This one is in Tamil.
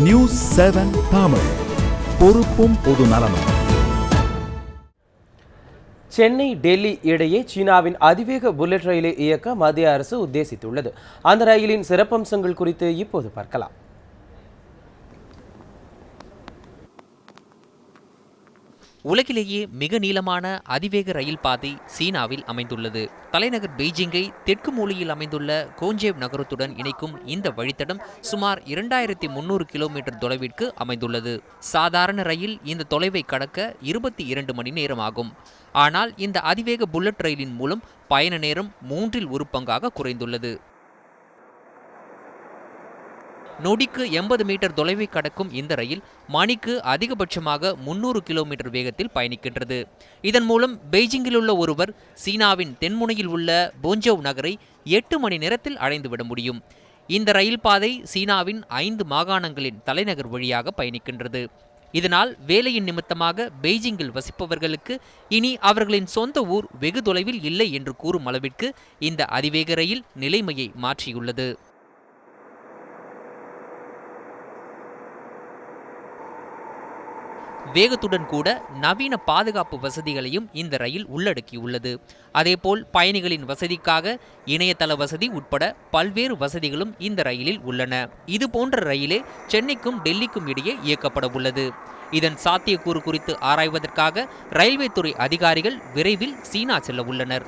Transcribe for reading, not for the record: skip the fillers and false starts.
நியூஸ் 7 தமிழ், பொறுப்பும் பொது நலமும். சென்னை டெல்லி இடையே சீனாவின் அதிவேக புல்லட் ரயிலை இயக்க மத்திய அரசு உத்தேசித்துள்ளது. அந்த ரயிலின் சிறப்பம்சங்கள் குறித்து இப்போது பார்க்கலாம். உலகிலேயே மிக நீளமான அதிவேக ரயில் பாதை சீனாவில் அமைந்துள்ளது. தலைநகர் பெய்ஜிங்கை தெற்கு மூலையில் அமைந்துள்ள கோஞ்சேவ் நகரத்துடன் இணைக்கும் இந்த வழித்தடம் சுமார் 2300 கிலோமீட்டர் தொலைவிற்கு அமைந்துள்ளது. சாதாரண ரயில் இந்த தொலைவை கடக்க 22 மணி நேரம் ஆகும். ஆனால் இந்த அதிவேக புல்லட் ரயிலின் மூலம் பயண நேரம் 1/3 பங்காக குறைந்துள்ளது. நொடிக்கு 80 மீட்டர் தொலைவை கடக்கும் இந்த ரயில் மணிக்கு அதிகபட்சமாக 300 கிலோமீட்டர் வேகத்தில் பயணிக்கின்றது. இதன் மூலம் பெய்ஜிங்கில் உள்ள ஒருவர் சீனாவின் தென்முனையில் உள்ள போஞ்சோவ் நகரை 8 மணி நேரத்தில் அடைந்துவிட முடியும். இந்த ரயில் பாதை சீனாவின் 5 மாகாணங்களின் தலைநகர் வழியாக பயணிக்கின்றது. இதனால் வேலையின் நிமித்தமாக பெய்ஜிங்கில் வசிப்பவர்களுக்கு இனி அவர்களின் சொந்த ஊர் வெகு தொலைவில் இல்லை என்று கூறும் அளவிற்கு இந்த அதிவேக ரயில் நிலைமையை மாற்றியுள்ளது. வேகத்துடன் கூட நவீன பாதுகாப்பு வசதிகளையும் இந்த ரயில் உள்ளடக்கியுள்ளது. அதேபோல் பயணிகளின் வசதிக்காக இணையதள வசதி உட்பட பல்வேறு வசதிகளும் இந்த ரயிலில் உள்ளன. இது போன்ற ரயிலே சென்னைக்கும் டெல்லிக்கும் இடையே இயக்கப்பட உள்ளது. இதன் சாத்தியக்கூறு குறித்து ஆராய்வதற்காக ரயில்வே துறை அதிகாரிகள் விரைவில் சீனா செல்ல உள்ளனர்.